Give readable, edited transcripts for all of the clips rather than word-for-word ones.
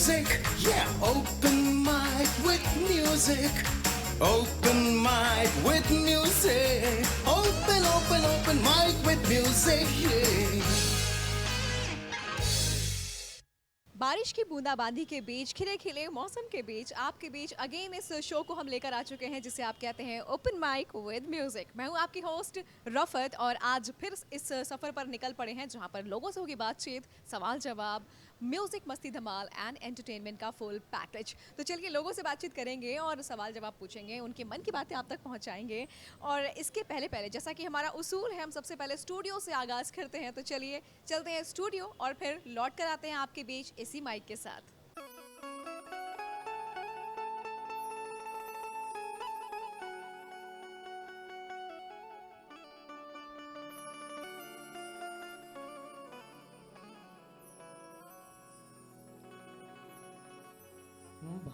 music, yeah. Open mic with music. Open mic with music. Open mic with music, yeah. बारिश की बूंदाबांदी के बीच, खिले खिले मौसम के बीच, आपके बीच अगेन इस शो को हम लेकर आ चुके हैं जिसे आप कहते हैं ओपन माइक विद म्यूजिक। मैं हूं आपकी होस्ट रफत और आज फिर इस सफ़र पर निकल पड़े हैं जहां पर लोगों से होगी बातचीत, सवाल जवाब, म्यूजिक, मस्ती धमाल एंड एंटरटेनमेंट का फुल पैकेज। तो चलिए लोगों से बातचीत करेंगे और सवाल जवाब पूछेंगे, उनके मन की बातें आप तक पहुंचाएंगे। और इसके पहले जैसा कि हमारा उसूल है, हम सबसे पहले स्टूडियो से आगाज़ करते हैं। तो चलिए चलते हैं स्टूडियो और फिर लौट कर आते हैं आपके बीच इसी माइक के साथ।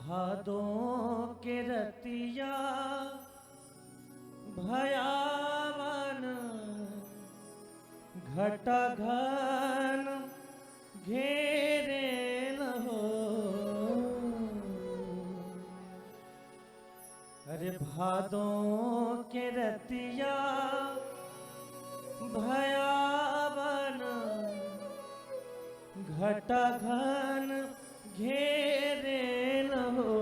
भादों के रतिया भयावन घटा घन घेरे न हो। अरे भादों के रतिया भयावन घटा घन घेरे न हो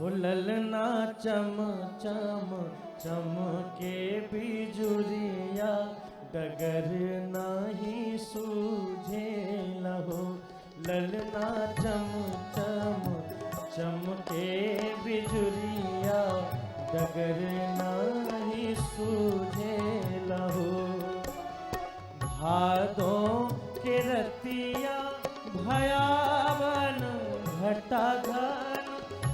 ललना चम चम चमके बिजुरिया डगर नहीं सूझे लहो। ललना चम चम चमके बिजुरिया डगर नहीं सूझे लहो। भादों के रतिया भयावन घटा घन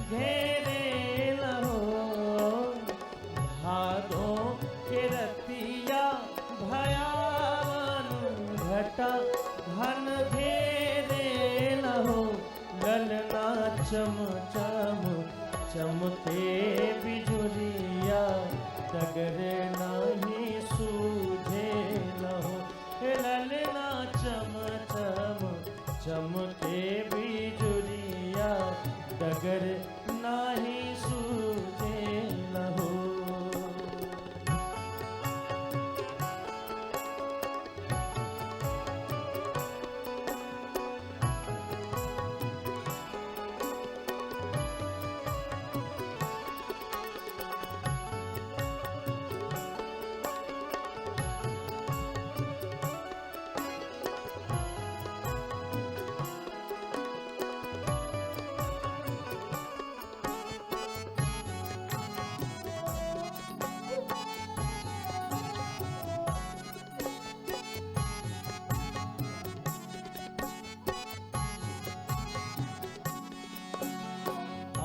घेरे लहो। भादों के रतिया भयावन घटा घन घेरे लहो। ललना चम चम चमके बिजुरिया डगर नहीं सूझे लहो। ललना चम चम चमके बिजुरिया डगर नाही सूझे लहो।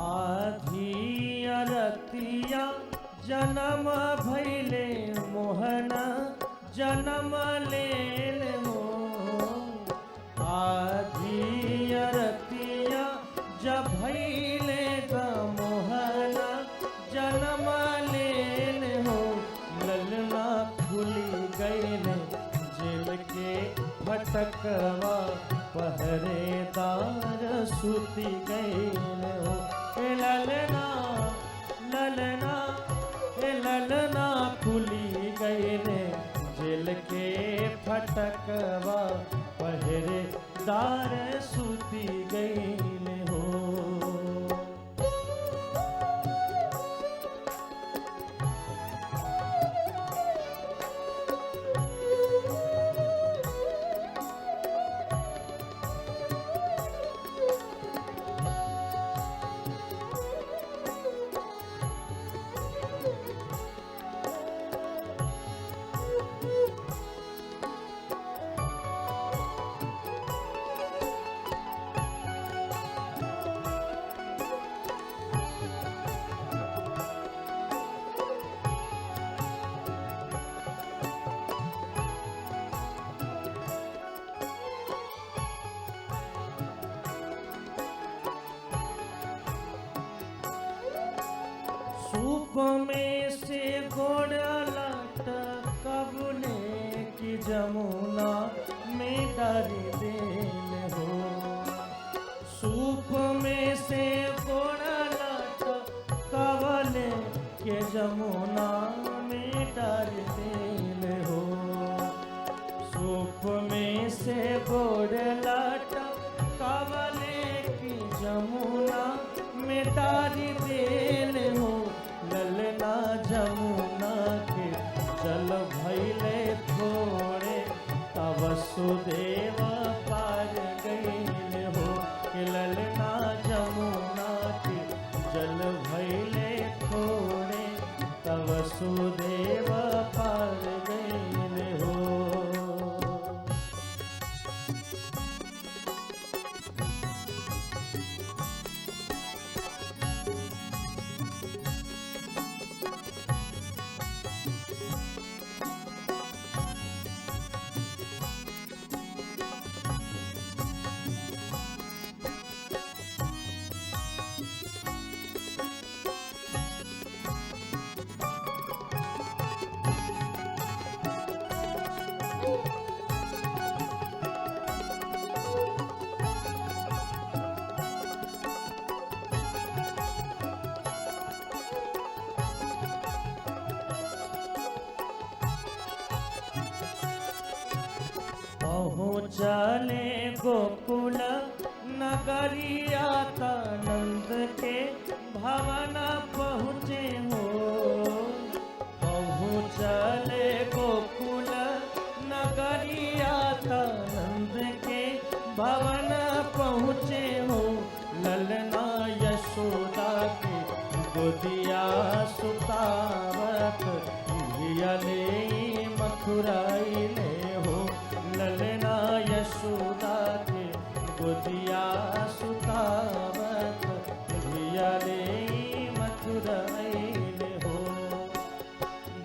आधी अरतिया जन्म भैले मोहन जन्म लेल हो। आधी अरतिया जब भैले ग मोहन जन्म लेल हो। ललना खुली गैले जेल के फटकवा पहरेदार सूती गैले हो। ललना ललना ललना खुली गैले जेल के फटकवा पहरेदार सूती गैले हो। सूप में से गोड़ लटकबले की जमुना में डारी देल हो। जमुना में डाल देल हो। सूप में से गोड़ लाटा कावले की जमुना में डाल देल हो। ललना जमुना के जल भैले थोड़े तब वसुदेव पार गईल हो। कि ललना जमुना के जल भैले थोड़े तब वसुदेव पार गईल हो। पहुँचले गोकुल नगरिया नंद के भवन पहुँचे हो। पहुँचले गोकुल नगरिया नंद के भवन पहुँचे हो। ललना यशोदा के गोदिया सुतावत धियले मथुराइले हो। ललना यशोदा के गोदिया सुतावत धियले मथुराइले हो।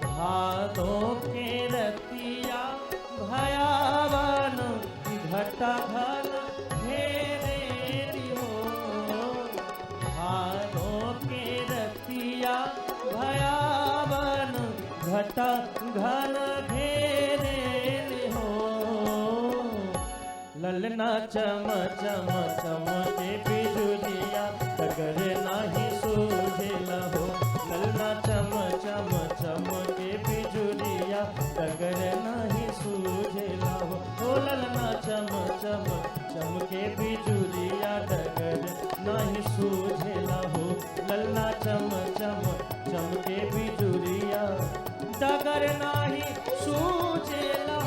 भादो के रतिया भयावन घटा घन घेरेली हो। भादो के रतिया भयावन घटा घन घेरेली हो। ललना चम चम चम के बिजुलिया डगर नाही सूझेला हो। ललना चम चम चम के बिजुलिया डगर नाही सूझेला हो। ओ ललना चम चम चम के बिजुलिया डगर नाही सूझेला हो। ललना चम चम चम के बिजुलिया डगर नाही सूझेला हो।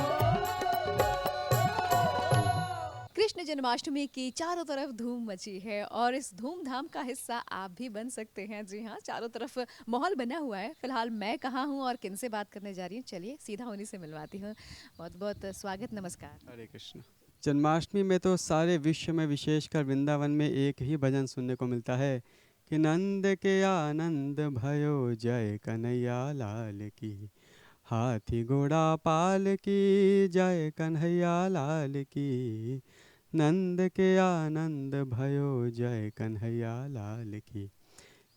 कृष्ण जन्माष्टमी की चारों तरफ धूम मची है और इस धूमधाम का हिस्सा आप भी बन सकते हैं। जी हाँ, चारों तरफ माहौल बना हुआ है। फिलहाल मैं कहाँ हूँ और किन से बात करने जा रही हूँ, चलिए सीधा उन्हीं से मिलवाती हूँ। बहुत बहुत स्वागत, नमस्कार। हरे कृष्ण। जन्माष्टमी में तो सारे विश्व में विशेषकर वृंदावन में एक ही भजन सुनने को मिलता है कि नंद के आनंद भयो जय कन्हैया लाल की। हाथी घोड़ा पाल की जय कन्हैया लाल की। नंद के आनंद भयो जय कन्हैया लाल की।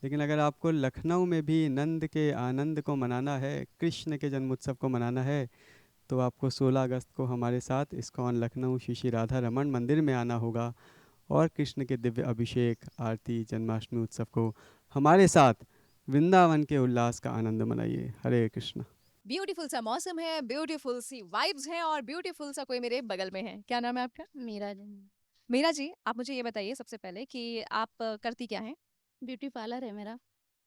लेकिन अगर आपको लखनऊ में भी नंद के आनंद को मनाना है, कृष्ण के जन्मोत्सव को मनाना है, तो आपको 16 अगस्त को हमारे साथ इस्कॉन लखनऊ श्री श्री राधा रमन मंदिर में आना होगा और कृष्ण के दिव्य अभिषेक, आरती, जन्माष्टमी उत्सव को हमारे साथ वृंदावन के उल्लास का आनंद मनाइए। हरे कृष्ण। ब्यूटीफुल सा मौसम है, ब्यूटीफुल सी वाइब्स हैं और ब्यूटीफुल सा कोई मेरे बगल में है। क्या नाम है आपका? मीरा जी। मीरा जी, आप मुझे ये बताइए सबसे पहले कि आप करती क्या हैं? ब्यूटी पार्लर है मेरा।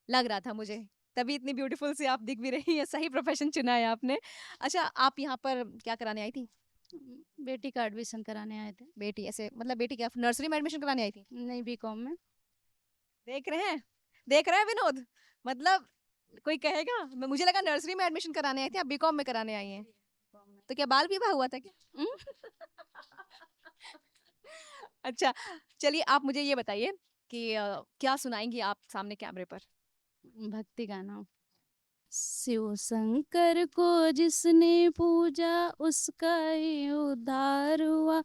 लग रहा था मुझे, तभी इतनी ब्यूटीफुल सी आप दिख भी रही हैं। सही प्रोफेशन चुना है आपने। अच्छा, आप यहाँ पर क्या कराने आई थी? बेटी का एडमिशन कराने आए थे। बेटी ऐसे मतलब बेटी क्या नर्सरी में एडमिशन कराने आई थी? नहीं, बीकॉम में। देख रहे हैं, देख रहे हैं विनोद, मतलब कोई कहेगा। मुझे लगा नर्सरी में एडमिशन कराने आई थी, आप बीकॉम में कराने आई हैं। तो क्या बाल विवाह हुआ था क्या? अच्छा, चलिए आप मुझे ये बताइए कि क्या सुनाएंगी आप सामने कैमरे पर? भक्ति गाना। शिव शंकर को जिसने पूजा उसका ही उद्धार हुआ।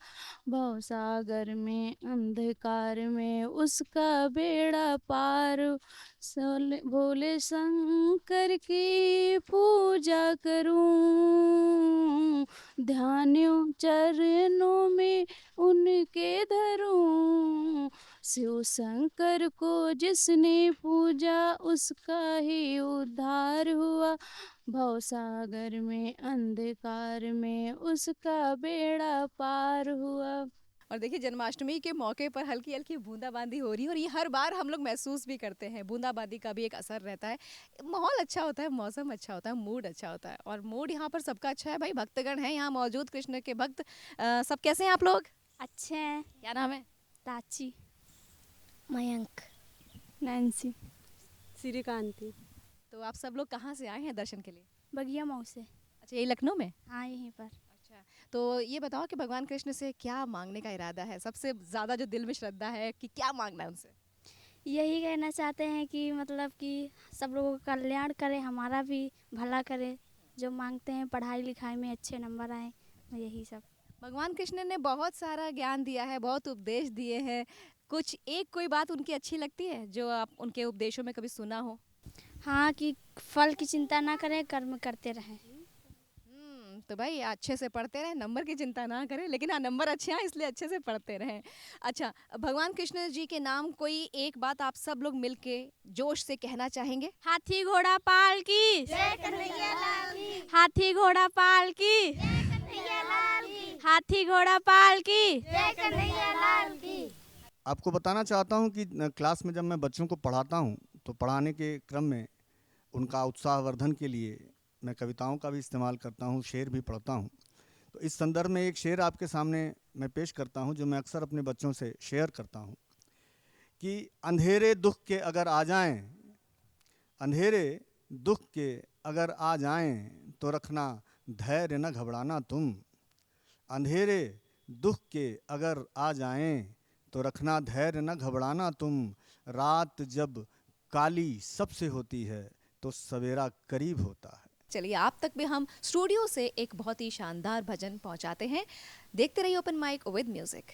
भव सागर में अंधकार में उसका बेड़ा पार। भोले शंकर की पूजा करूं, ध्यान चरणों में उनके धरूं। शिव शंकर को जिसने पूजा उसका ही उद्धार हुआ, भवसागर में अंधकार में उसका बेड़ा पार हुआ। और देखिए जन्माष्टमी के मौके पर हल्की हल्की बूंदाबांदी हो रही है और ये हर बार हम लोग महसूस भी करते हैं। बूंदाबांदी का भी एक असर रहता है, माहौल अच्छा होता है, मौसम अच्छा होता है, मूड अच्छा होता है। और मूड यहाँ पर सबका अच्छा है भाई, भक्तगण हैं यहाँ मौजूद, कृष्ण के भक्त। सब कैसे हैं आप लोग? अच्छे हैं। क्या नाम है? प्राची, मयंक, नैन्सी, श्रीकांति, तो आप सब लोग कहाँ से आए हैं दर्शन के लिए? बगिया मऊ से। अच्छा, यही लखनऊ में? हाँ, यहीं पर। अच्छा, तो ये बताओ कि भगवान कृष्ण से क्या मांगने का इरादा है? सबसे ज़्यादा जो दिल में श्रद्धा है कि क्या मांगना है उनसे? यही कहना चाहते हैं कि मतलब कि सब लोगों का कल्याण करे, हमारा भी भला करे। जो मांगते हैं पढ़ाई लिखाई में अच्छे नंबर आए, यही सब। भगवान कृष्ण ने बहुत सारा ज्ञान दिया है, बहुत उपदेश दिए हैं। कुछ एक कोई बात उनकी अच्छी लगती है जो आप उनके उपदेशों में कभी सुना हो? हाँ, कि फल की चिंता ना करें, कर्म करते रहें। तो भाई अच्छे से पढ़ते रहें, नंबर की चिंता ना करें, लेकिन हाँ नंबर अच्छे हैं इसलिए अच्छे से पढ़ते रहें। अच्छा, भगवान कृष्ण जी के नाम कोई एक बात आप सब लोग मिलके जोश से कहना चाहेंगे? हाथी घोड़ा पाल की जय, कन्हैया लाल की। हाथी घोड़ा पाल की जय, कन्हैया लाल की। हाथी घोड़ा पाल की जय, कन्हैया लाल की। आपको बताना चाहता हूं कि क्लास में जब मैं बच्चों को पढ़ाता हूं तो पढ़ाने के क्रम में उनका उत्साहवर्धन के लिए मैं कविताओं का भी इस्तेमाल करता हूं, शेर भी पढ़ता हूं। तो इस संदर्भ में एक शेर आपके सामने मैं पेश करता हूं जो मैं अक्सर अपने बच्चों से शेयर करता हूं कि अंधेरे दुख के अगर आ जाएं, अंधेरे दुख के अगर आ जाएं तो रखना धैर्य न घबराना तुम। अंधेरे दुख के अगर आ जाएं तो रखना धैर्य न घबराना तुम। रात जब काली सबसे होती है तो सवेरा करीब होता है। चलिए आप तक भी हम स्टूडियो से एक बहुत ही शानदार भजन पहुंचाते हैं। देखते रहिए ओपन माइक विद म्यूजिक।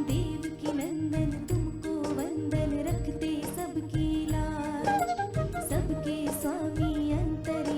देव की नंदन तुमको वंदन, रखते सबकी लाज, सबके स्वामी अंतर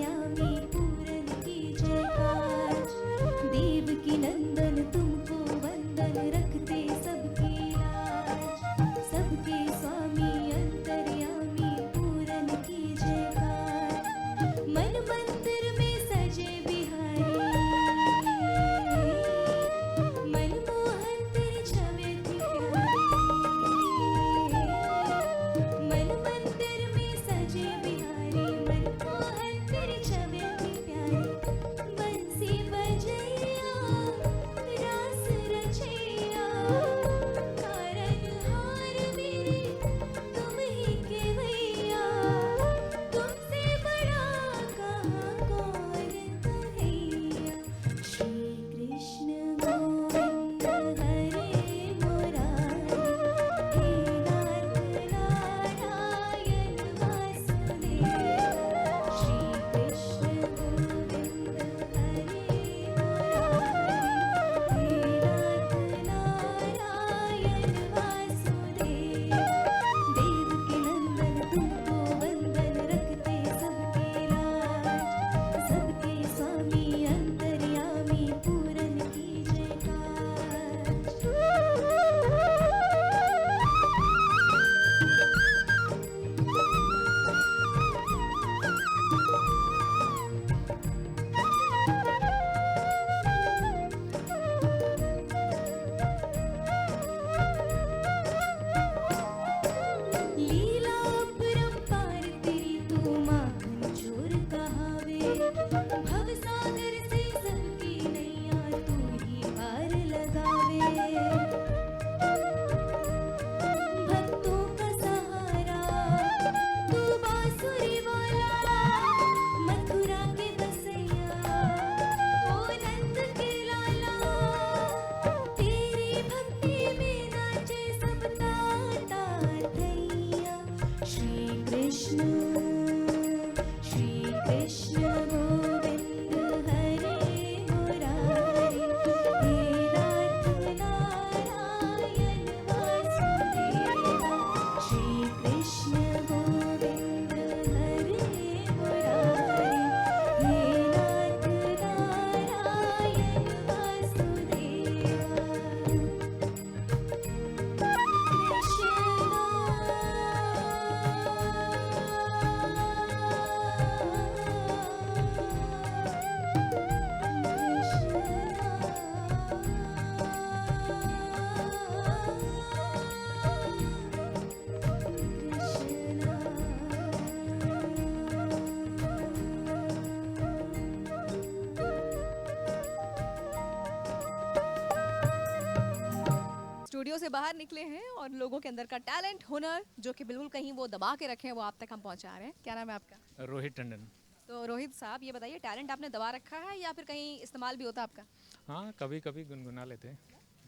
से बाहर निकले हैं और लोगों के अंदर का टैलेंट, हुनर जो कि बिल्कुल कहीं वो दबा के रखे हैं, वो आप तक हम पहुंचा रहे हैं। क्या नाम है आपका? रोहित टंडन। तो रोहित साहब, ये बताइए, टैलेंट आपने दबा रखा है या फिर कहीं इस्तेमाल भी होता है आपका? हाँ, कभी कभी गुनगुना लेते हैं।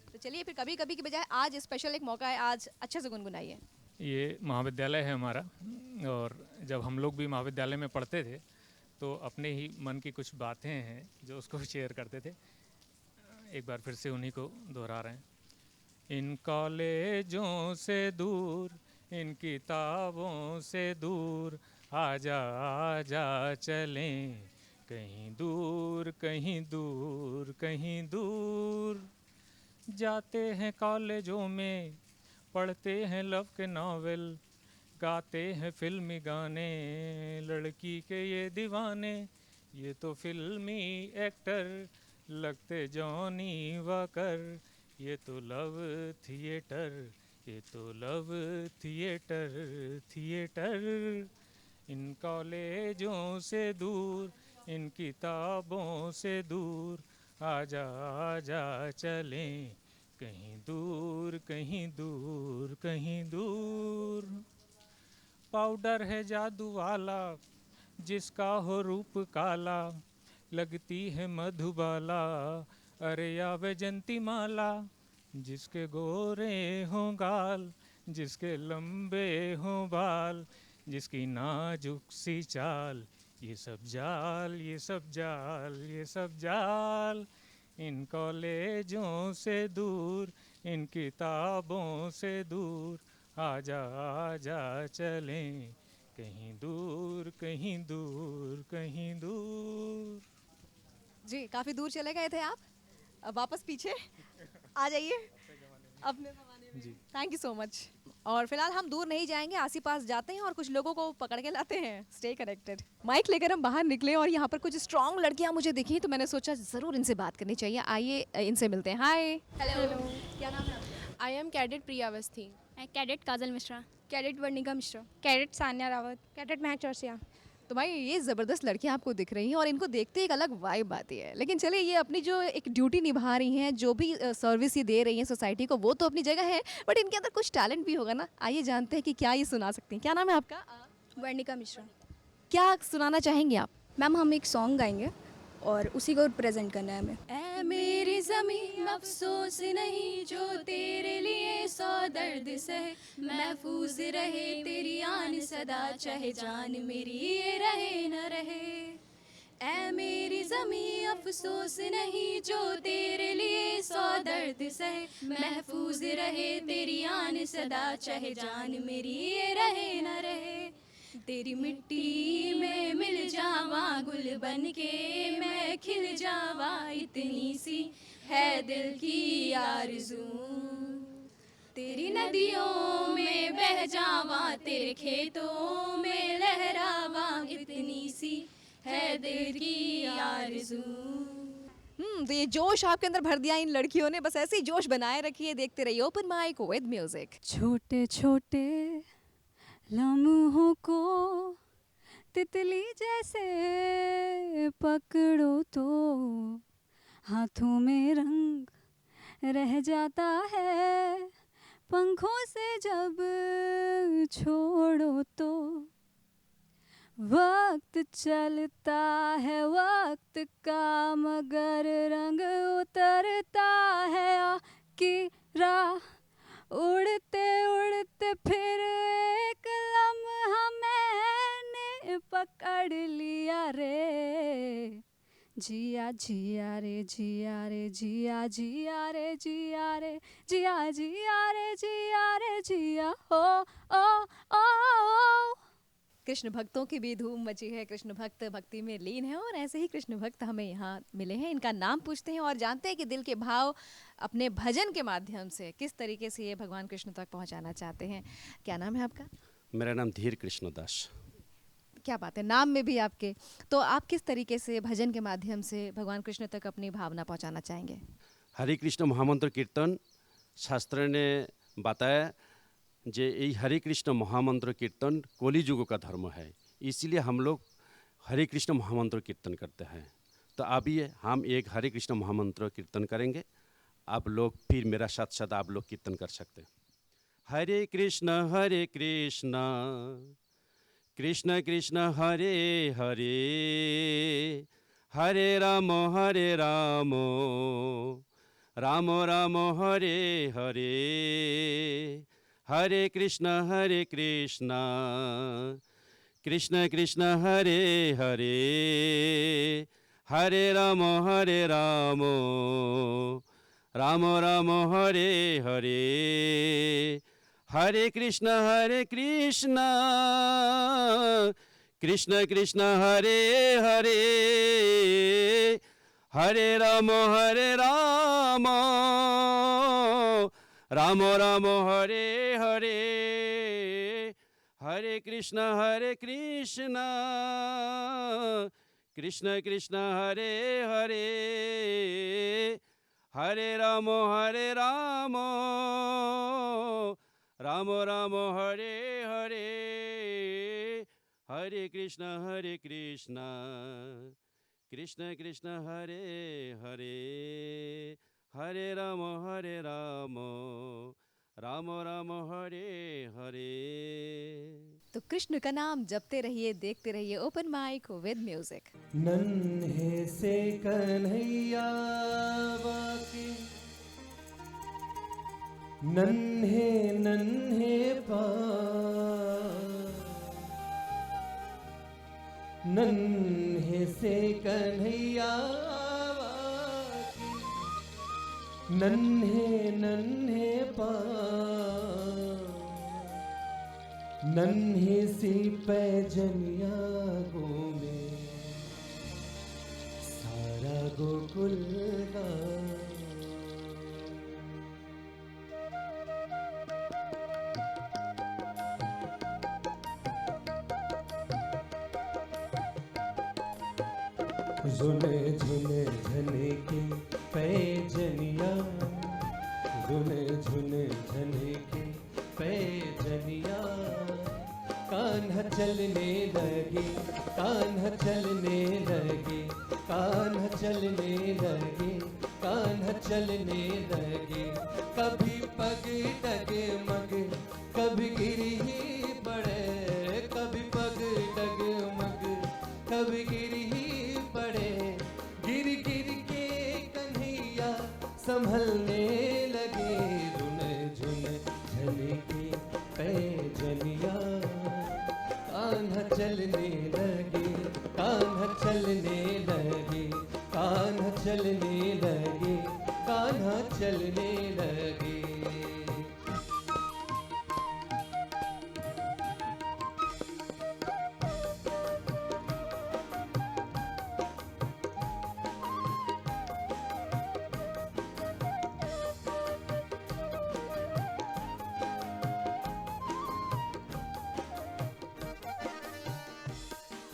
तो चलिए फिर कभी कभी की बजाय आज स्पेशल एक मौका है, आज अच्छे से गुनगुनाइए। ये महाविद्यालय है हमारा, और जब हम लोग भी महाविद्यालय में पढ़ते थे तो अपने ही मन की कुछ बातें हैं जो उसको शेयर करते थे। एक बार फिर से उन्हीं को दोहरा रहे हैं। इन कॉलेजों से दूर, इन किताबों से दूर, आजा आजा चलें कहीं दूर, कहीं दूर, कहीं दूर। जाते हैं कॉलेजों में, पढ़ते हैं लव के नावल, गाते हैं फिल्मी गाने, लड़की के ये दीवाने, ये तो फिल्मी एक्टर लगते जॉनी वॉकर, ये तो लव थिएटर, ये तो लव थिएटर, थिएटर। इन कॉलेजों से दूर, इन किताबों से दूर, आजा आजा चलें कहीं दूर, कहीं दूर, कहीं दूर। पाउडर है जादू वाला, जिसका हो रूप काला, लगती है मधुबाला, अरे या वैजंती माला। जिसके गोरे हों गाल, जिसके लंबे हों बाल, जिसकी नाजुक सी चाल, ये सब जाल, ये सब जाल, ये सब जाल। इन कॉलेजों से दूर, इन किताबों से दूर, आजा आजा चलें कहीं दूर, कहीं दूर, कहीं दूर। जी, काफ़ी दूर चले गए थे आप, अब वापस पीछे आ जाइए अपने ज़माने में। जी। Thank you so much. और फिलहाल हम दूर नहीं जाएंगे, आस ही पास जाते हैं और कुछ लोगों को पकड़ के लाते हैं। Stay connected. माइक लेकर हम बाहर निकले और यहाँ पर कुछ स्ट्रॉन्ग लड़कियाँ मुझे दिखी, तो मैंने सोचा ज़रूर इनसे बात करनी चाहिए। आइए इनसे मिलते हैं। हाय, हेलो, क्या नाम है आपका? I am cadet Priya Awasthi. Cadet Kajal Mishra. Cadet Varnika Mishra. Cadet Sanya Rawat. Cadet Mahak Chaurasia. तो भाई ये ज़बरदस्त लड़कियां आपको दिख रही हैं और इनको देखते ही एक अलग वाइब आती है। लेकिन चलिए, ये अपनी जो एक ड्यूटी निभा रही हैं, जो भी सर्विस ये दे रही हैं सोसाइटी को, वो तो अपनी जगह है, बट इनके अंदर कुछ टैलेंट भी होगा ना। आइए जानते हैं कि क्या ये सुना सकती हैं। क्या नाम है आपका? वर्णिका मिश्रा। क्या सुनाना चाहेंगे आप? मैम, हम एक सॉन्ग गाएंगे और उसी को प्रेजेंट करना है हमें। ऐ मेरी ज़मीं अफसोस नहीं जो तेरे लिए सौ दर्द सहे, महफूज रहे तेरी आन सदा, चाहे जान मेरी ये रहे न रहे। ऐ मेरी ज़मीं अफसोस नहीं जो तेरे लिए सौ दर्द सहे, महफूज रहे तेरी आन सदा, चाहे जान मेरी ये रहे न रहे। तेरी मिट्टी में मिल जावा गुल बन के, मैं खिल जावा, इतनी सी है दिल की आरज़ू। तेरी नदियों में बह जावा, तेरे खेतों में लहरावा, इतनी सी है दिल की आरज़ू। तो ये जोश आपके अंदर भर दिया इन लड़कियों ने, बस ऐसे ही जोश बनाए रखिए। देखते रहिए ओपन माइक विद म्यूजिक। छोटे छोटे लम्हों को तितली जैसे पकड़ो तो हाथों में रंग रह जाता है, पंखों से जब छोड़ो तो वक्त चलता है वक्त का, मगर रंग उतरता है की राह। उड़ते उड़ते फिर एक लम्हा मैंने पकड़ लिया रे, जिया जिया रे जिया रे जिया जिया रे जिया रे जिया जिया रे जिया रे जिया हो ओ ओ। कृष्ण भक्तों की भी धूम मची है, कृष्ण भक्त भक्ति में लीन है और ऐसे ही कृष्ण भक्त हमें यहाँ मिले हैं। इनका नाम पूछते हैं और जानते हैं कि दिल के भाव अपने भजन के माध्यम से किस तरीके से ये भगवान कृष्ण तक पहुँचाना चाहते हैं। क्या नाम है आपका? मेरा नाम धीर कृष्णदास। क्या बात है, नाम में भी आपके। तो आप किस तरीके से भजन के माध्यम से भगवान कृष्ण तक अपनी भावना पहुँचाना चाहेंगे? हरे कृष्ण महामंत्र कीर्तन शास्त्र ने बताया जे ये हरे कृष्ण महामंत्र कीर्तन कली युग का धर्म है, इसलिए हम लोग हरे कृष्ण महामंत्र कीर्तन करते हैं। तो अभी हम एक हरे कृष्ण महामंत्र कीर्तन करेंगे आप लोग फिर मेरा साथ साथ आप लोग कीर्तन कर सकते हैं। हरे कृष्ण कृष्ण कृष्ण हरे हरे, हरे राम राम राम हरे हरे, हरे कृष्ण कृष्ण कृष्ण हरे हरे, हरे राम राम राम हरे हरे, हरे कृष्ण कृष्ण कृष्ण हरे हरे, हरे राम राम राम हरे हरे, हरे कृष्ण कृष्ण कृष्ण हरे हरे, हरे राम राम राम हरे हरे, हरे कृष्ण कृष्ण कृष्ण हरे हरे, हरे राम राम राम हरे हरे। तो कृष्ण का नाम जपते रहिए, देखते रहिए ओपन माइक विद म्यूजिक। नन्हे से कन्हैया बाके, नन्हे नन्हे पाँव, नन्हे से कन्हैया बाके, नन्हे नन्हे पाँव, नन्ही सी पैजनिया घूमे सारा गोकुल गाँव। झुने झुने झने के पैजनिया, झुने झुने झने के पैजनिया, कान्हा चलने लगे, कान्हा चलने लगे, कान्हा चलने लगे, कान्हा चलने लगे, कभी पग डगमग कभी गिर ही पड़े, कभी पग डगमग कभी गिर ही पड़े, गिर गिर के कन्हैया संभलने लगे, झुन झुन झने के पैजनिया, कान्हा चलने लगे, कान्हा चलने लगे, कान्हा चलने लगे, कान्हा चलने लगे।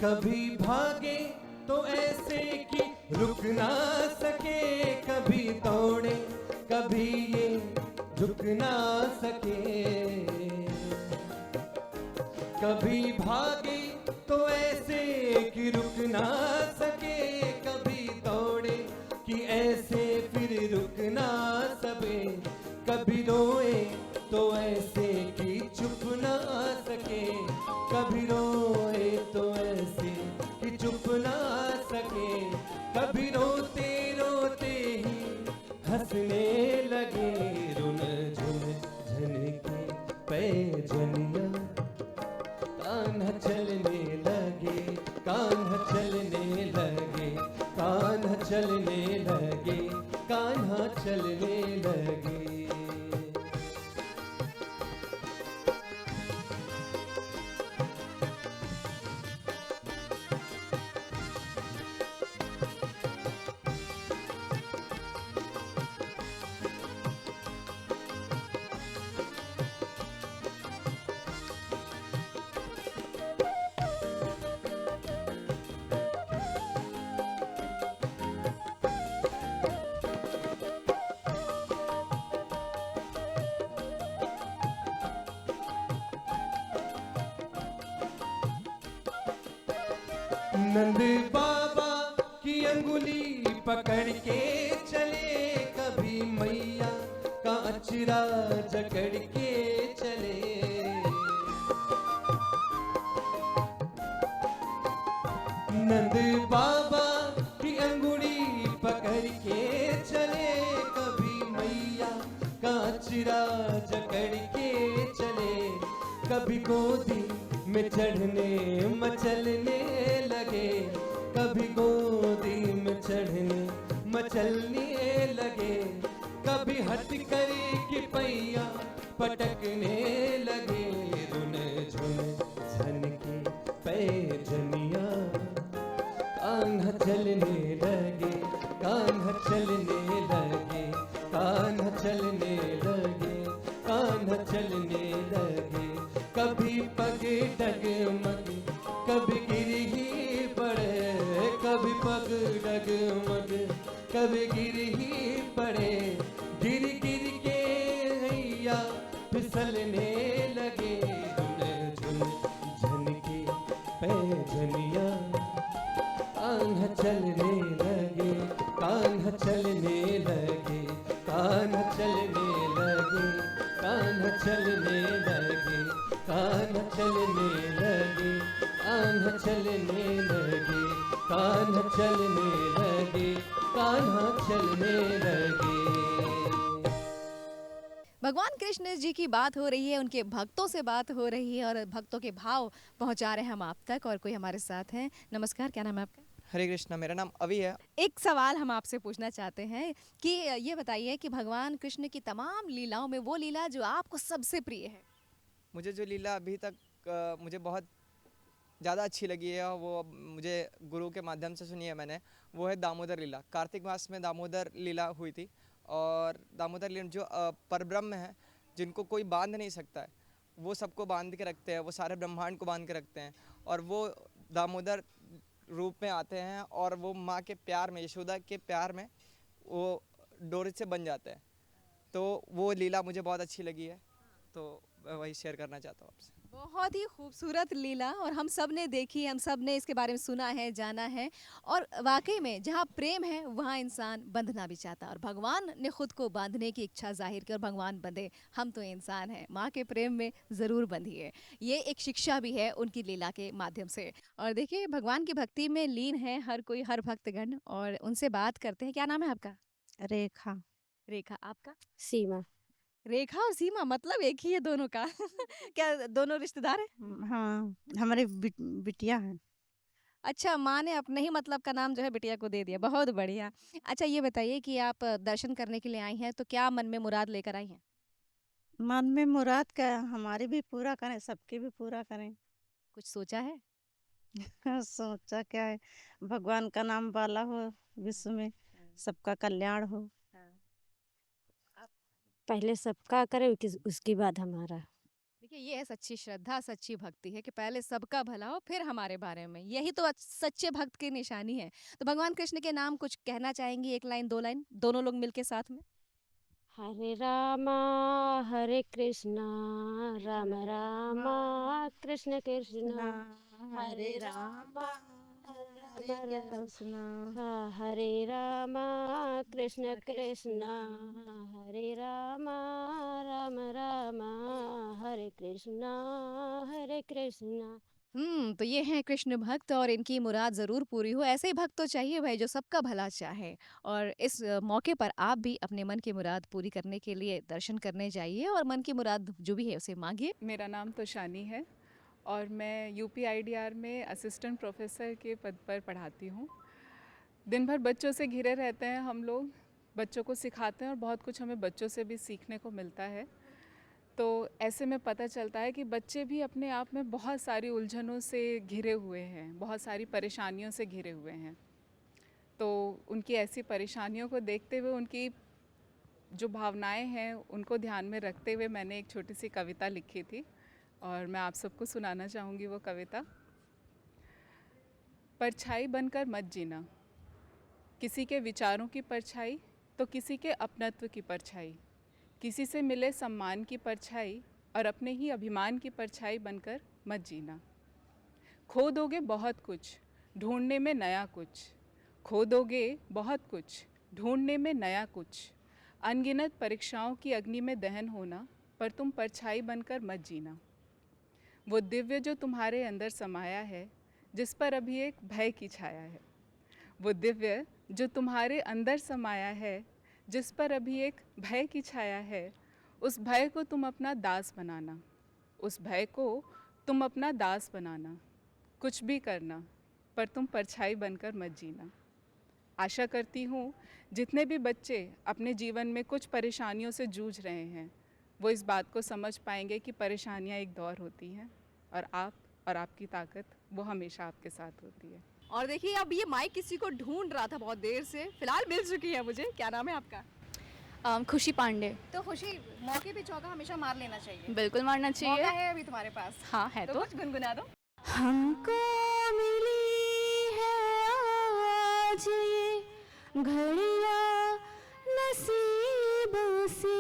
कभी भागे तो ऐसे कि रुक ना सके, कभी तोड़े कभी ये झुक ना सके, कभी भागे तो ऐसे कि रुक ना सके, कभी तोड़े कि ऐसे फिर रुक ना सके, कभी रोए तो ऐसे कि चुप ना सके, कभी रोए तो ऐसे कि चुप ना सके, कभी रोते रोते ही हंसने लगे, रुन झुन झन के पैजनिया, कान्हा चलने लगे, कान्हा चलने लगे, कान्हा चलने लगे, कान्हा चलने लगे। नंद बाबा की अंगुली पकड़ के चले, कभी कभी मैया का अचरा जकड़ के चले। नंद बाबा की अंगुड़ी पकड़ के चले, कभी मैया का अचरा जकड़ के चले। कभी गोदी में चढ़ने मचलने लगे, कभी गोदी में चढ़ने मचलने लगे। कभी हट कर की पैया पटकने लगे, रुन झुन झन के पैजनिया। कान्हा चलने लगे, कान्हा चलने लगे, कान्हा चलने लगे, कान्हा चलने लगे। कभी पग डगमग कभी गिर ही पड़े, कभी पग डगमग कभी गिर ही पड़े। गिर गिर के हैया फिसलने लगे, झुन झुन झन के पैजनिया। कान्हा चलने लगे, कान्हा चलने लगे, कान्हा चलने लगे, कान्हा चलने लगे, कान्हा चलने लगे, कान्हा चलने लगे, कान्हा चलने लगे, कान्हा चलने लगे। भगवान कृष्ण जी की बात हो रही है, उनके भक्तों से बात हो रही है और भक्तों के भाव पहुंचा रहे हैं हम आप तक। और कोई हमारे साथ हैं। नमस्कार, क्या नाम है आपका? हरे कृष्णा, मेरा नाम अवि है। एक सवाल हम आपसे पूछना चाहते हैं कि ये बताइए कि भगवान कृष्ण की तमाम लीलाओं में वो लीला जो आपको सबसे प्रिय है। मुझे जो लीला अभी तक मुझे बहुत ज़्यादा अच्छी लगी है, वो मुझे गुरु के माध्यम से सुनी है मैंने, वो है दामोदर लीला। कार्तिक मास में दामोदर लीला हुई थी, और दामोदर लीला जो परब्रह्म है, जिनको कोई बांध नहीं सकता है, वो सबको बांध के रखते हैं, वो सारे ब्रह्मांड को बांध के रखते हैं। और वो दामोदर रूप में आते हैं और वो माँ के प्यार में, यशोदा के प्यार में वो डोरी से बन जाते हैं। तो वो लीला मुझे बहुत अच्छी लगी है, तो मैं वही शेयर करना चाहता हूँ आपसे। बहुत ही खूबसूरत लीला, और हम सब ने देखी, हम सब ने इसके बारे में सुना है, जाना है। और वाकई में जहाँ प्रेम है वहाँ इंसान बंधना भी चाहता है, और भगवान ने खुद को बांधने की इच्छा जाहिर की और भगवान बंधे। हम तो इंसान हैं, माँ के प्रेम में ज़रूर बंधिए। ये एक शिक्षा भी है उनकी लीला के माध्यम से। और देखिए, भगवान की भक्ति में लीन है हर कोई, हर भक्तगण, और उनसे बात करते हैं। क्या नाम है आपका? रेखा। रेखा, आपका? सीमा। रेखा और सीमा, मतलब एक ही है दोनों का। क्या दोनों रिश्तेदार हैं? हाँ, हमारे बिटिया है। अच्छा, माँ ने अपने ही मतलब का नाम जो है बिटिया को दे दिया। बहुत बढ़िया। अच्छा, ये बताइए कि आप दर्शन करने के लिए आई हैं, तो क्या मन में मुराद लेकर आई हैं? मन में मुराद क्या, हमारी भी पूरा करें, सबकी भी पूरा करें। कुछ सोचा है? सोचा क्या है, भगवान का नाम वाला हो, विश्व में सबका कल्याण हो। पहले सबका करे, उसके बाद हमारा। देखिए, ये है सच्ची श्रद्धा, सच्ची भक्ति है कि पहले सबका भला हो, फिर हमारे बारे में। यही तो सच्चे भक्त की निशानी है। तो भगवान कृष्ण के नाम कुछ कहना चाहेंगी? एक लाइन, दो लाइन, दोनों लोग मिलके साथ में। हरे रामा हरे कृष्णा, राम रामा कृष्ण कृष्णा, हरे रामा हरे कृष्णा, हरे रामा कृष्ण कृष्णा, हरे रामा राम रामा, हरे कृष्णा। तो ये हैं कृष्ण भक्त, और इनकी मुराद ज़रूर पूरी हो। ऐसे ही भक्त तो चाहिए भाई, जो सबका भला चाहे। और इस मौके पर आप भी अपने मन की मुराद पूरी करने के लिए दर्शन करने जाइए, और मन की मुराद जो भी है उसे मांगिए। मेरा नाम तो शानी है, और मैं UPIDR में असिस्टेंट प्रोफेसर के पद पर पढ़ाती हूँ। दिन भर बच्चों से घिरे रहते हैं हम लोग, बच्चों को सिखाते हैं, और बहुत कुछ हमें बच्चों से भी सीखने को मिलता है। तो ऐसे में पता चलता है कि बच्चे भी अपने आप में बहुत सारी उलझनों से घिरे हुए हैं, बहुत सारी परेशानियों से घिरे हुए हैं। तो उनकी ऐसी परेशानियों को देखते हुए, उनकी जो भावनाएं हैं उनको ध्यान में रखते हुए मैंने एक छोटी सी कविता लिखी थी, और मैं आप सबको सुनाना चाहूँगी वो कविता। परछाई बनकर मत जीना, किसी के विचारों की परछाई तो किसी के अपनत्व की परछाई, किसी से मिले सम्मान की परछाई और अपने ही अभिमान की परछाई बनकर मत जीना। खो दोगे बहुत कुछ ढूंढने में नया कुछ, खो दोगे बहुत कुछ ढूंढने में नया कुछ, अनगिनत परीक्षाओं की अग्नि में दहन होना, पर तुम परछाई बनकर मत जीना। वो दिव्य जो तुम्हारे अंदर समाया है, जिस पर अभी एक भय की छाया है। वो दिव्य जो तुम्हारे अंदर समाया है, जिस पर अभी एक भय की छाया है, उस भय को तुम अपना दास बनाना। उस भय को तुम अपना दास बनाना। कुछ भी करना, पर तुम परछाई बनकर मत जीना। आशा करती हूँ जितने भी बच्चे अपने जीवन में कुछ परेशानियों से जूझ रहे हैं, वो इस बात को समझ पाएंगे कि परेशानियाँ एक दौर होती हैं और आप और आपकी ताकत वो हमेशा आपके साथ होती है। और देखिए, अब ये माइक किसी को ढूंढ रहा था बहुत देर से, फिलहाल मिल चुकी है मुझे। क्या नाम है आपका? खुशी पांडे। तो खुशी, मौके पे चौका हमेशा मार लेना चाहिए। बिल्कुल मारना चाहिए। मौका है अभी तुम्हारे पास। हाँ है तो कुछ गुनगुना दो। हमको मिली है आज ये घड़ियां नसीबों से,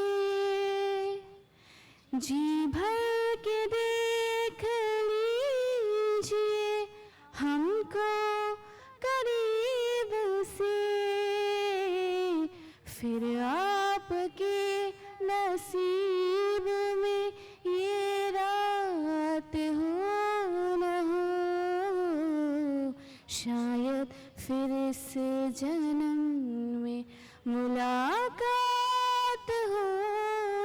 जी भर के देख लीजिए हमको करीब से, फिर आपके नसीब में ये रात हो न हो, शायद फिर इस जन्म में मुलाकात हो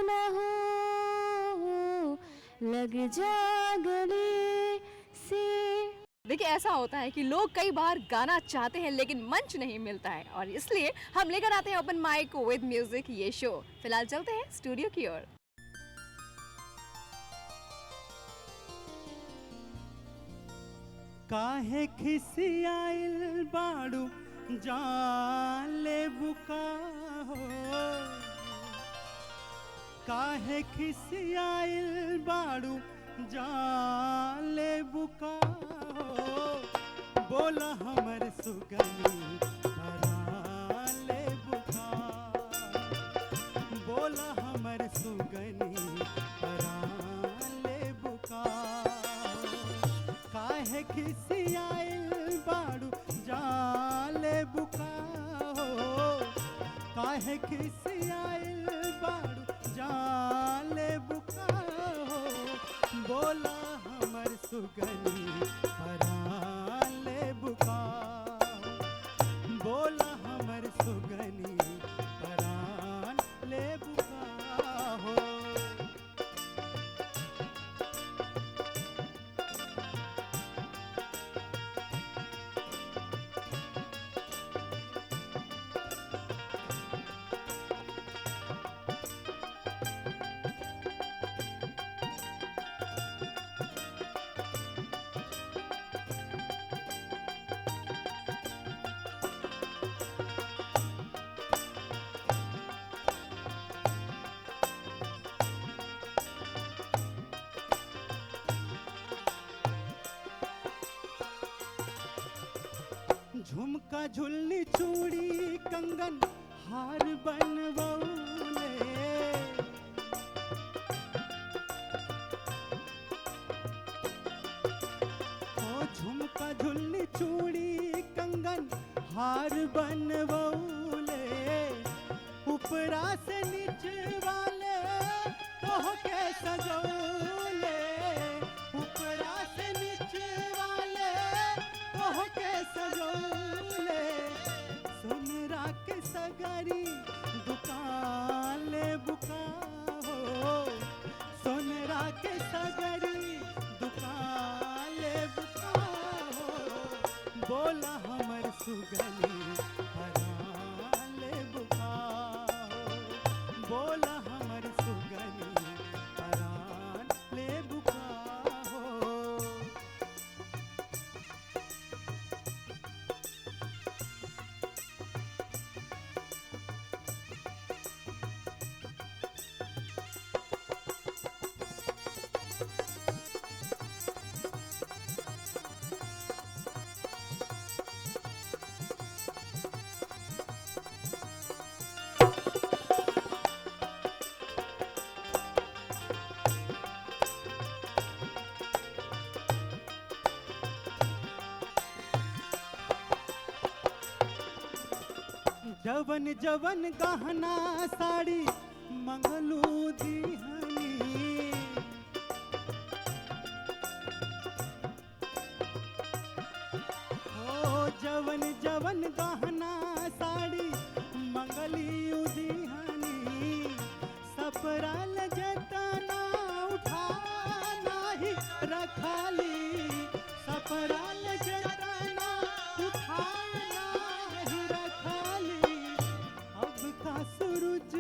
न हो, लग जा गले से। देखिए, ऐसा होता है कि लोग कई बार गाना चाहते हैं लेकिन मंच नहीं मिलता है, और इसलिए हम लेकर आते हैं ओपन माइक विद म्यूजिक ये शो। फिलहाल चलते हैं स्टूडियो की ओर। काहे खिसियाइल बाड़ू जाले बुका हो, काहे खिसियाइल बाड़ू जाले बुका हो, बोला हमर सुगनी पराले बुका, बोला हमर सुगनी पराले बुका, काहे खिसियाइल बाड़ू जाले बुका हो, काहे खिसियाइल बाड़ू जाले बुका हो, बोला हमर सुगनी पराले बुका, बोला हमर सुगनी पराले बुका हो। झुमका झुल्ली चूड़ी कंगन हार बनवौले, ओ झुमका झुल्ली चूड़ी कंगन हार बनवौले, ऊपरा से नीचे वाले तोह के सजौले, ऊपरा से नीचे वाले तोह के सजौले, सोनरा के सगरी दुकान ले बुका हो, सोनरा के सगरी दुकान ले बुका हो, बोला हमर सुगनी परान ले बुका हो, बोला हमर सुगनी परान ले बुका हो। जवन जवन गहना साड़ी मंगलू दीहनी ओ जवन जवन गहना साड़ी मंगली दीहनी सपराल जतना उठाना ही रखाली सपराल जतना उठाना ही रखाली अब का सूरज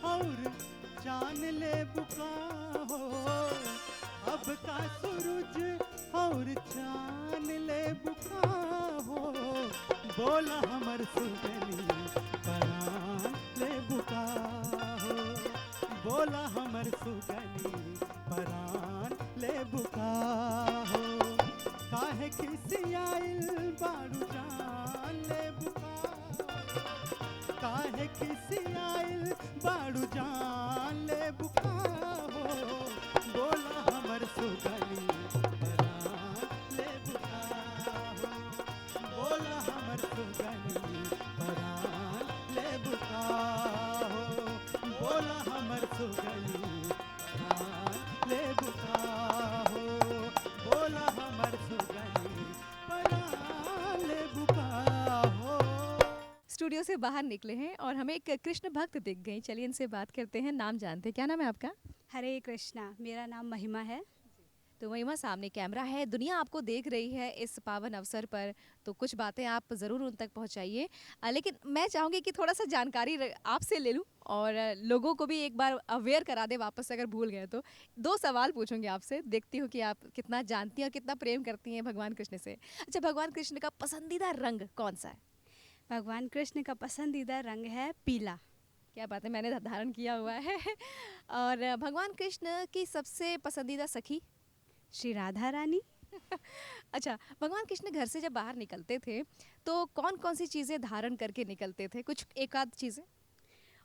और चांद ले बुका हो अब का सूरज और चांद ले बुका हो बोला हमर सुगनी परान ले बुका हो बोला हमर सुगनी परान ले बुका हो काहे किसी आइल बारू जान ले बुका काहे किसी आइल बारू जान ले बुका हो बोला हमर सुगनी परान ले बुका हो बोला हमर सुगनी परान ले बुका हो बोला हमर सुगनी परान ले बुका हो बोला हमर सुगनी परान ले बुका हो। स्टूडियो से बाहर निकले हैं और हमें एक कृष्ण भक्त दिख गई। चलिए इनसे बात करते हैं। नाम जानते हैं, क्या नाम है आपका? हरे कृष्णा, मेरा नाम महिमा है। तो महिमा, सामने कैमरा है, दुनिया आपको देख रही है इस पावन अवसर पर, तो कुछ बातें आप ज़रूर उन तक पहुंचाइए। लेकिन मैं चाहूँगी कि थोड़ा सा जानकारी आपसे ले लूं और लोगों को भी एक बार अवेयर करा दे वापस अगर भूल गए तो। 2 सवाल पूछूंगी आपसे, देखती हूँ कि आप कितना जानती हैं और कितना प्रेम करती हैं भगवान कृष्ण से। अच्छा, भगवान कृष्ण का पसंदीदा रंग कौन सा है? भगवान कृष्ण का पसंदीदा रंग है पीला। क्या बात है, मैंने धारण किया हुआ है। और भगवान कृष्ण की सबसे पसंदीदा सखी? श्री राधा रानी। अच्छा, भगवान कृष्ण घर से जब बाहर निकलते थे तो कौन कौन सी चीज़ें धारण करके निकलते थे? कुछ एक आध चीज़ें।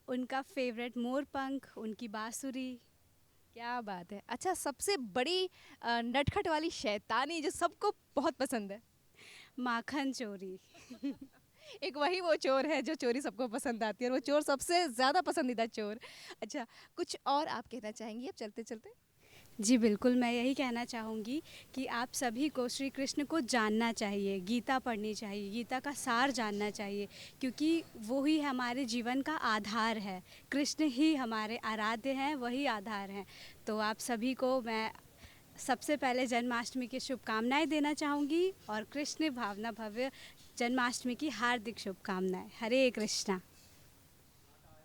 उनका फेवरेट मोर पंख, उनकी बांसुरी। क्या बात है। अच्छा, सबसे बड़ी नटखट वाली शैतानी जो सबको बहुत पसंद है? माखन चोरी। एक वही वो चोर है जो चोरी सबको पसंद आती है और वो चोर सबसे ज़्यादा पसंदीदा चोर। अच्छा, कुछ और आप कहना चाहेंगी अब चलते चलते? जी बिल्कुल, मैं यही कहना चाहूँगी कि आप सभी को श्री कृष्ण को जानना चाहिए, गीता पढ़नी चाहिए, गीता का सार जानना चाहिए, क्योंकि वो ही हमारे जीवन का आधार है। कृष्ण ही हमारे आराध्य हैं, वही आधार हैं। तो आप सभी को मैं सबसे पहले जन्माष्टमी की शुभकामनाएं देना चाहूँगी और कृष्ण भावना भव्य जन्माष्टमी की हार्दिक शुभकामनाएं। हरे कृष्णा।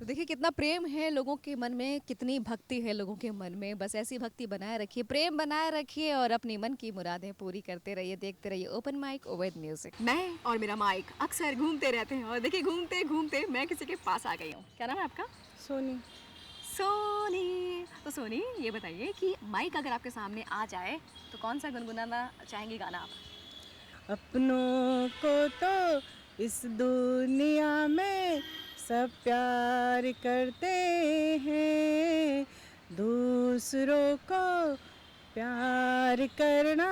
तो देखिए कितना प्रेम है लोगों के मन में, कितनी भक्ति है लोगों के मन में। बस ऐसी भक्ति बनाए रखिए, प्रेम बनाए रखिए और अपनी मन की मुरादें पूरी करते रहिए। देखते रहिए ओपन माइक विद म्यूजिक। मैं और मेरा माइक अक्सर घूमते रहते हैं और देखिए घूमते घूमते मैं किसी के पास आ गई हूँ। क्या नाम है आपका? सोनी। सोनी। तो सोनी, ये बताइए कि माइक अगर आपके सामने आ जाए तो कौन सा गुनगुनाना चाहेंगी गाना आप? अपनों को तो इस दुनिया में सब प्यार करते हैं, दूसरों को प्यार करना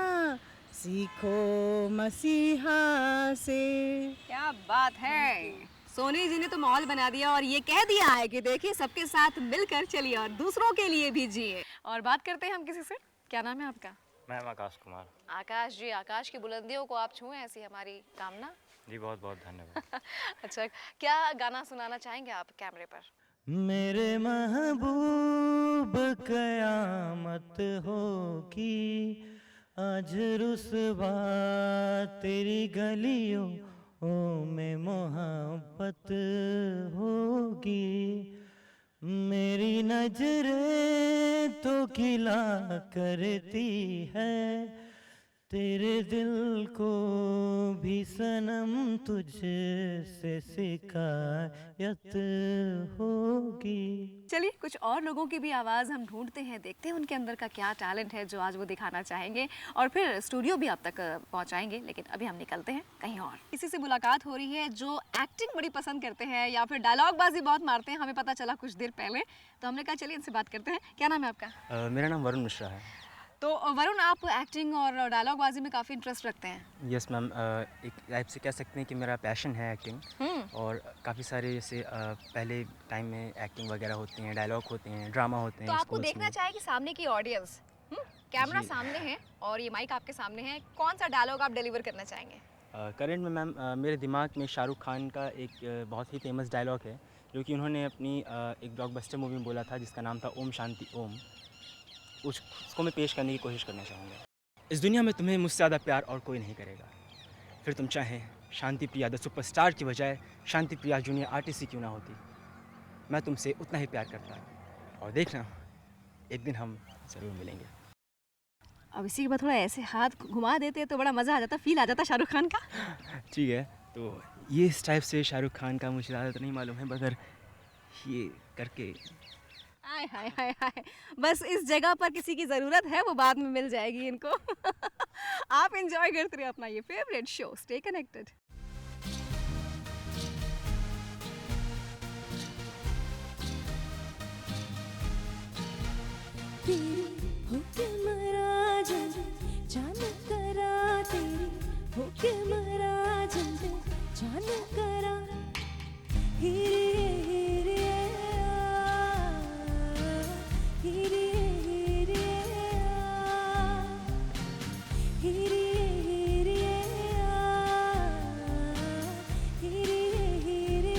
सीखो मसीहा से। क्या बात है, सोनी जी ने तो माहौल बना दिया और ये कह दिया है कि देखिए सबके साथ मिलकर चलिए और दूसरों के लिए भी जिए। और बात करते हैं हम किसी से। क्या नाम है आपका? मैम आकाश कुमार। आकाश जी, आकाश की बुलंदियों को आप छुएं, ऐसी हमारी कामना। जी बहुत बहुत धन्यवाद। अच्छा, क्या गाना सुनाना चाहेंगे आप कैमरे पर? मेरे महबूब कयामत होगी, आज रुसवा तेरी गलियों में मोहब्बत होगी। मेरी नजरें तो खिला करती है, तेरे दिल को भी सनम तुझसे शिकायत होगी। चलिए कुछ और लोगों की भी आवाज़ हम ढूंढते हैं, देखते हैं उनके अंदर का क्या टैलेंट है जो आज वो दिखाना चाहेंगे और फिर स्टूडियो भी आप तक पहुंचाएंगे। लेकिन अभी हम निकलते हैं कहीं और। किसी से मुलाकात हो रही है जो एक्टिंग बड़ी पसंद करते हैं या फिर डायलॉग बाजी बहुत मारते हैं, हमें पता चला कुछ देर पहले, तो हमने कहा चलिए इनसे बात करते हैं। क्या नाम है आपका? मेरा नाम वरुण मिश्रा है। तो वरुण, आप एक्टिंग और डायलॉगबाजी में काफ़ी इंटरेस्ट रखते हैं। यस मैम, एक टाइप से कह सकते हैं कि मेरा पैशन है एक्टिंग। और काफ़ी सारे जैसे पहले टाइम में एक्टिंग वगैरह होती हैं, डायलॉग होते हैं, ड्रामा होते हैं। तो आपको देखना चाहिए कि सामने की ऑडियंस, कैमरा सामने है और ये माइक आपके सामने है, कौन सा डायलॉग आप डिलीवर करना चाहेंगे? करंट में मैम मेरे दिमाग में शाहरुख खान का एक बहुत ही फेमस डायलॉग है जो कि उन्होंने अपनी एक ब्लॉकबस्टर मूवी में बोला था, जिसका नाम था ओम शांति ओम। उसको मैं पेश करने की कोशिश करना चाहूँगा। इस दुनिया में तुम्हें मुझसे ज़्यादा प्यार और कोई नहीं करेगा, फिर तुम चाहें शांति प्रिया द सुपरस्टार की बजाय शांति प्रिया जूनियर आर्टिस्ट क्यों ना होती, मैं तुमसे उतना ही प्यार करता और देखना एक दिन हम ज़रूर मिलेंगे। अब इसी के बाद थोड़ा ऐसे हाथ घुमा देते तो बड़ा मज़ा आ जाता, फील आ जाता शाहरुख खान का। ठीक है, तो ये इस टाइप से शाहरुख खान का मुझे ज़्यादा तो नहीं मालूम है, मगर ये करके हाय हाय हाय हाय, बस इस जगह पर किसी की ज़रूरत है, वो बाद में मिल जाएगी इनको। आप एंजॉय करते रहिए अपना ये फेवरेट शो, स्टे कनेक्टेड। होके मरा जान करा, तेरी होके मरा जान करा, हीरे हीरे हीरे हीरे हीरे हीरे हीरे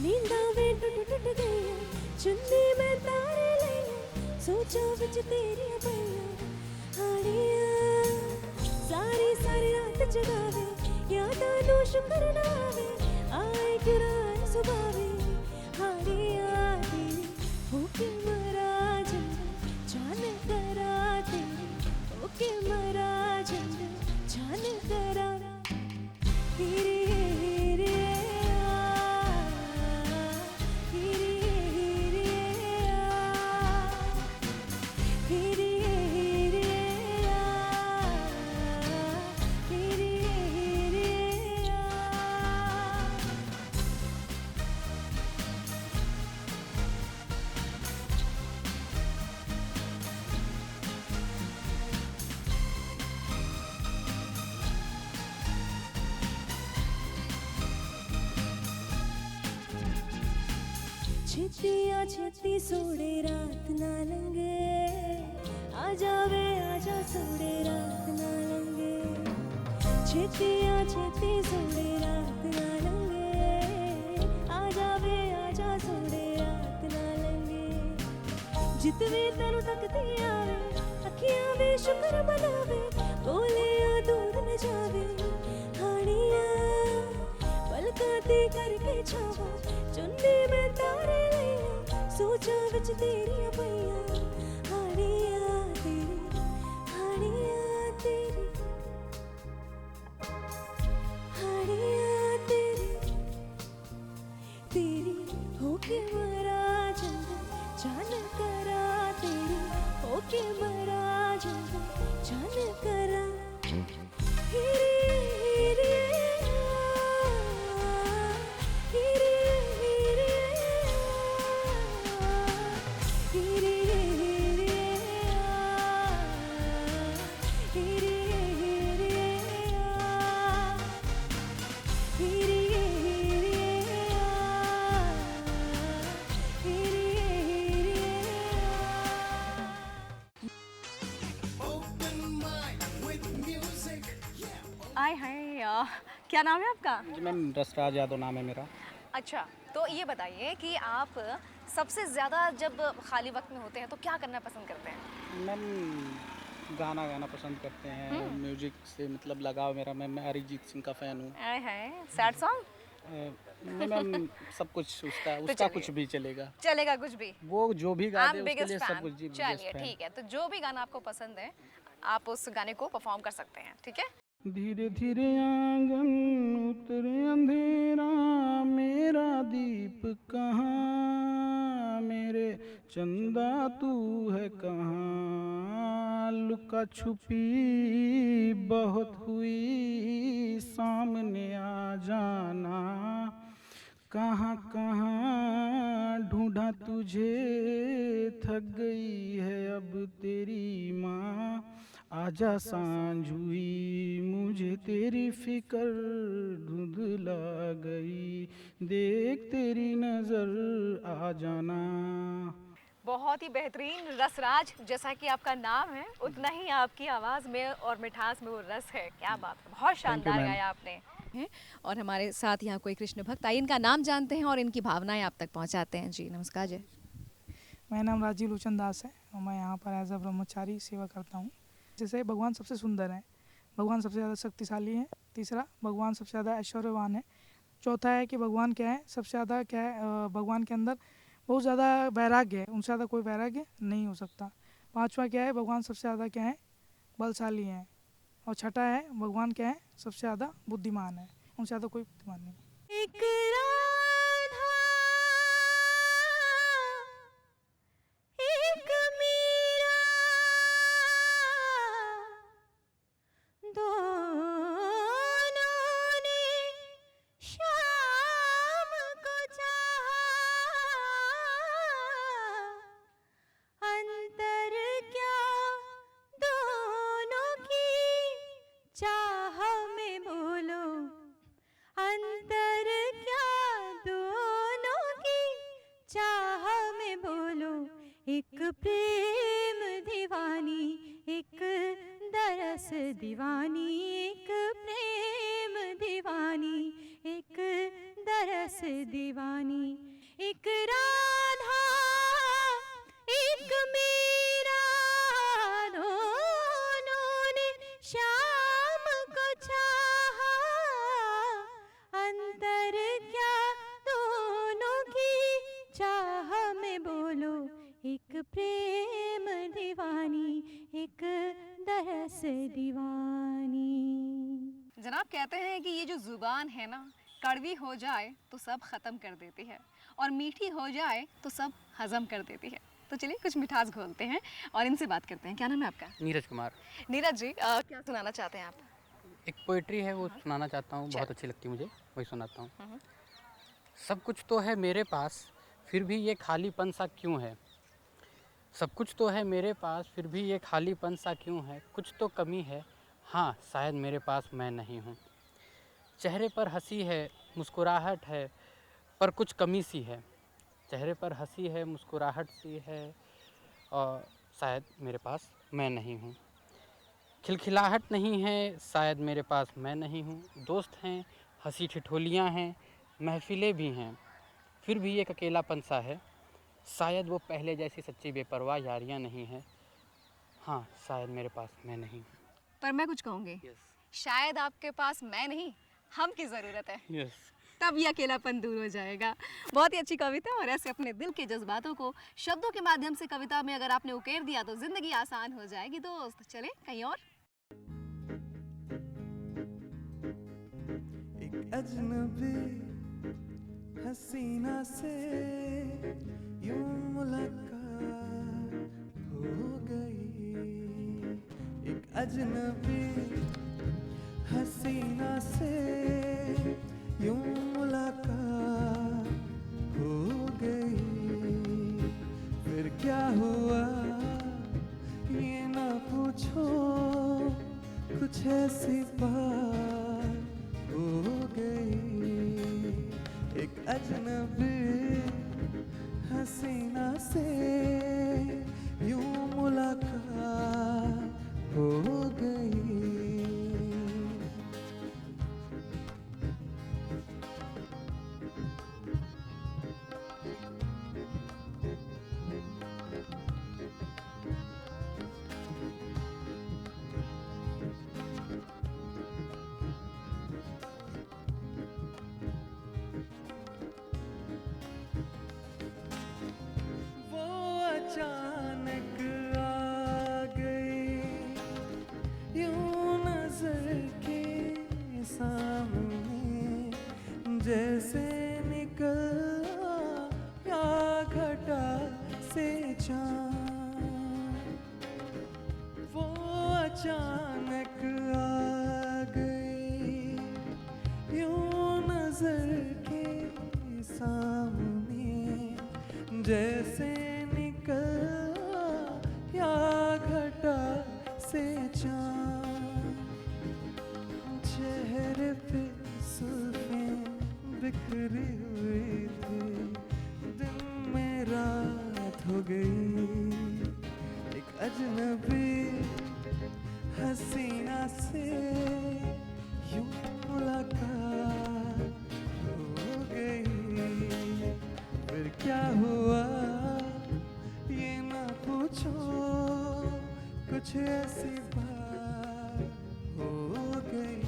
नींदा में टूट गई, चुन्नी में तारे लिया, सोचा बिच तेरी पैया हाड़िया, सारी सारी रात जगावे, यादां नू शुकर नावे, आए क्यों रात सुबावे, हाड़िया तेरी होके मरा जान करा, तेरी होके मरा जान करा, हीरे हीरे छेतिया छेती सोड़े रात ना लंगे, आ जावे आजा सोड़े रात ना लंगे, छेतिया छेती सोड़े रात ना लंगे, आ जावे आजा सोड़े रात ना लंगे, जितने तेनू तकती आवे, अखियां भी शुक्र मनावे, बोले आ दूर न जावे, हाड़िया पलकाती करके छावा, चुन्नी में तारे लिया, सोचा बिच तेरी पैया हाड़िया तेरी हाड़िया तेरी हाड़िया तेरी तेरी होके मरा जान करा, तेरी होके मरा जान करा, हीरे हीरे आय हाय, क्या नाम है आपका? जी मैम, रसराज यादव नाम है मेरा। अच्छा, तो ये बताइए कि आप सबसे ज़्यादा जब खाली वक्त में होते हैं तो क्या करना पसंद करते हैं? मैम गाना गाना पसंद करते हैं, म्यूजिक से मतलब लगाव मेरा। मैं अरिजीत सिंह का फ़ैन हूँ। आय हाय, सैड सॉन्ग? मैम सब कुछ उसका कुछ भी चलेगा। चलेगा कुछ भी? वो जो भी गा दे उसके लिए सब कुछ। जी चलिए ठीक है, तो जो भी गाना आपको पसंद है आप उस गाने को परफॉर्म कर सकते हैं, ठीक है? धीरे धीरे आंगन उतरे अंधेरा, मेरा दीप कहाँ, मेरे चंदा तू है कहाँ, लुका छुपी बहुत हुई सामने आ जाना, कहाँ कहाँ ढूंढा तुझे, थक गई है अब तेरी माँ। आजा सांझ हुई मुझे तेरी फिक्र धुंधला गई, देख तेरी नजर आ जाना। बहुत ही बेहतरीन रसराज, जैसा कि आपका नाम है उतना ही आपकी आवाज़ में और मिठास में वो रस है। क्या बात है, बहुत शानदार गाया आपने। और हमारे साथ यहाँ कोई कृष्ण भक्त आइए, इनका नाम जानते हैं और इनकी भावनाएं आप तक पहुँचाते हैं। जी नमस्कार जी। मेरा नाम राजीव लोचन दास है और मैं यहाँ पर एज अ ब्रह्मचारी सेवा करता हूँ। जैसे भगवान सबसे सुंदर है, भगवान सबसे ज़्यादा शक्तिशाली है, तीसरा भगवान सबसे ज़्यादा ऐश्वर्यवान है, चौथा है कि भगवान क्या है, सबसे ज़्यादा क्या है, भगवान के अंदर बहुत ज़्यादा वैराग्य है, उनसे ज़्यादा कोई वैराग्य नहीं हो सकता। पांचवा क्या है, भगवान सबसे ज़्यादा क्या है, बलशाली है। और छठा है, भगवान क्या है, सबसे ज़्यादा बुद्धिमान है, उनसे ज़्यादा कोई बुद्धिमान नहीं। एक राधा एक मीरा, दोनों ने शाम को चाहा, अंतर क्या दोनों की चाह में बोलो, अंतर क्या दोनों की चाह में बोलो। एक प्रेम दीवानी, एक दरस दीवानी, एक प्रेम दीवानी, एक दरस दीवानी। एक राधा एक मीरा, दोनों ने शाम को चाहा, अंतर क्या दोनों की चाह में बोलो। एक प्रेम दीवानी, एक दरस दीवानी। जनाब कहते हैं कि ये जो ज़ुबान है ना, कड़वी हो जाए तो सब ख़त्म कर देती है और मीठी हो जाए तो सब हज़म कर देती है। तो चलिए कुछ मिठास घोलते हैं और इनसे बात करते हैं। क्या नाम है आपका? नीरज कुमार। नीरज जी, क्या सुनाना चाहते हैं आप? एक पोइट्री है वो सुनाना चाहता हूँ, बहुत अच्छी लगती है मुझे, वही सुनाता हूँ। सब कुछ तो है मेरे पास फिर भी ये खालीपन सा क्यों है, सब कुछ तो है मेरे पास फिर भी ये खालीपन सा क्यों है, कुछ तो कमी है, हाँ शायद मेरे पास मैं नहीं हूँ। चेहरे पर हंसी है मुस्कुराहट है पर कुछ कमी सी है, चेहरे पर हंसी है मुस्कुराहट सी है और शायद मेरे पास मैं नहीं हूँ। खिलखिलाहट नहीं है शायद मेरे पास मैं नहीं हूँ। दोस्त हैं, हंसी ठिठोलियाँ हैं, महफिलें भी हैं, फिर भी एक अकेलापन सा है, शायद वो पहले जैसी सच्ची बेपरवाह यारियाँ नहीं हैं, हाँ शायद मेरे पास मैं नहीं हूँ। पर मैं कुछ कहूँगी, शायद आपके पास मैं नहीं, हम की ज़रूरत है, तब ये अकेलापन दूर हो जाएगा। बहुत ही अच्छी कविता, और ऐसे अपने दिल के जज्बातों को शब्दों के माध्यम से कविता में अगर आपने उकेर दिया तो ज़िंदगी आसान हो जाएगी दोस्त। चले कहीं और। एक अजनबी हसीना से यूं मुलाकात हो गई, एक अजनबी हसीना से यूं मुलाकात हो गई। फिर क्या हुआ ये ना पूछो, कुछ ऐसी बात हो गई। एक अजनबी हसीना से यूं मुलाकात हो गई। अचानक आ गई यूं नजर के सामने, जैसे निकल या घटा से चाँद। वो अचानक आ गई जैसे निकला या घटा से चाँद, चेहरे पे सुल्फे बिखरी हुई थी, दिन में रात हो गई, एक अजनबी हसीना से यूं मुलाकात हो गई। फिर क्या हुआ ये ना पूछो, कुछ ऐसी बात हो गई।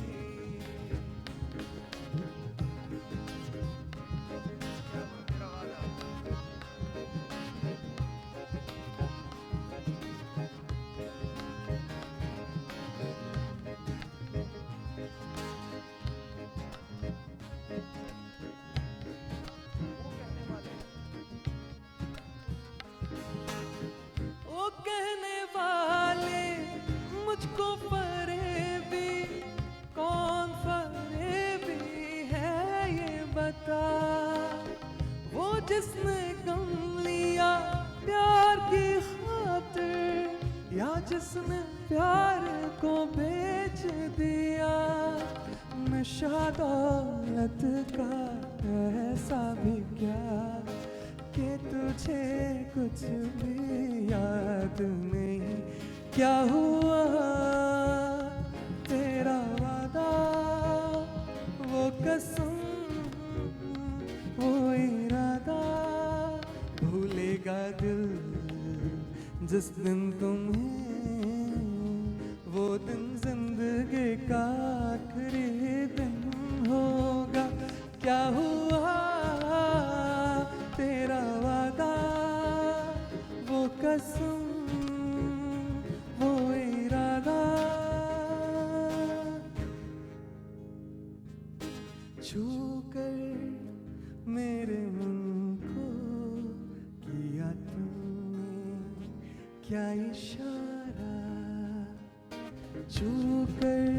वो कहने वाले मुझको फरेबी, कौन फरेबी है ये बता। वो जिसने गम लिया प्यार की खातिर, या जिसने प्यार को बेच दिया। नशा दौलत का ऐसा भी क्या कि तुझे कुछ भी याद नहीं। क्या हुआ तेरा वादा, वो कसम, वो इरादा, भूलेगा दिल जिस दिन तुम्हें, वो दिन जिंदगी का आखिरी दिन होगा। क्या हुआ तेरा वादा, वो कसम, वो इरादा, छू कर मेरे मन को किया तुमने क्या इशारा। छू कर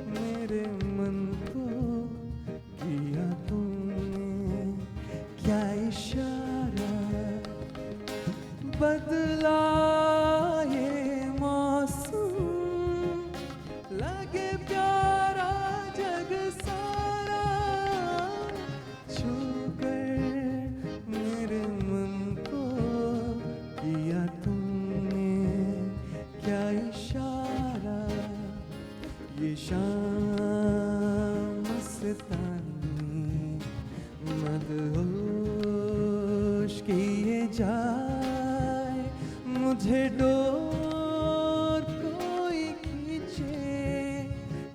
मेरे मन को किया तुमने क्या इशारा। बदला ये मौसम, लगे प्यारा जग सारा। छू कर मेरे मन को किया तुमने क्या इशारा। ये शाम मस्तानी मदहोश किए जाए, मुझे डोर कोई खींचे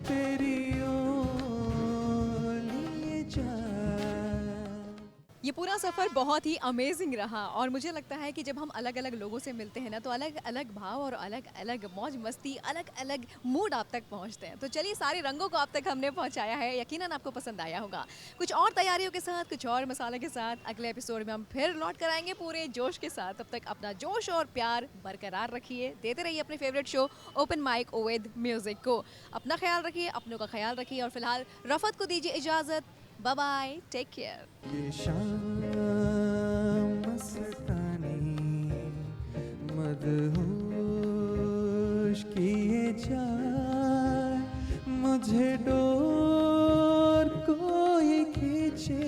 तेरी ओर लिए जाए। ये पूरा सफ़र बहुत ही अमेजिंग रहा और मुझे लगता है कि जब हम अलग अलग लोगों से मिलते हैं ना, तो अलग अलग भाव और अलग अलग मौज मस्ती, अलग अलग मूड आप तक पहुंचते हैं। तो चलिए, सारे रंगों को आप तक हमने पहुंचाया है, यकीनन आपको पसंद आया होगा। कुछ और तैयारियों के साथ, कुछ और मसाले के साथ अगले एपिसोड में हम फिर लौट कर आएंगे पूरे जोश के साथ। तब तक अपना जोश और प्यार बरकरार रखिए, देते रहिए अपने favourite show open mic with music को। अपना ख्याल रखिए, अपनों का ख्याल रखिए और फिलहाल रफत को दीजिए इजाज़त। Bye bye, take care. ये शाम मस्तानी मदहोश किए जाए, मुझे डोर कोई खींचे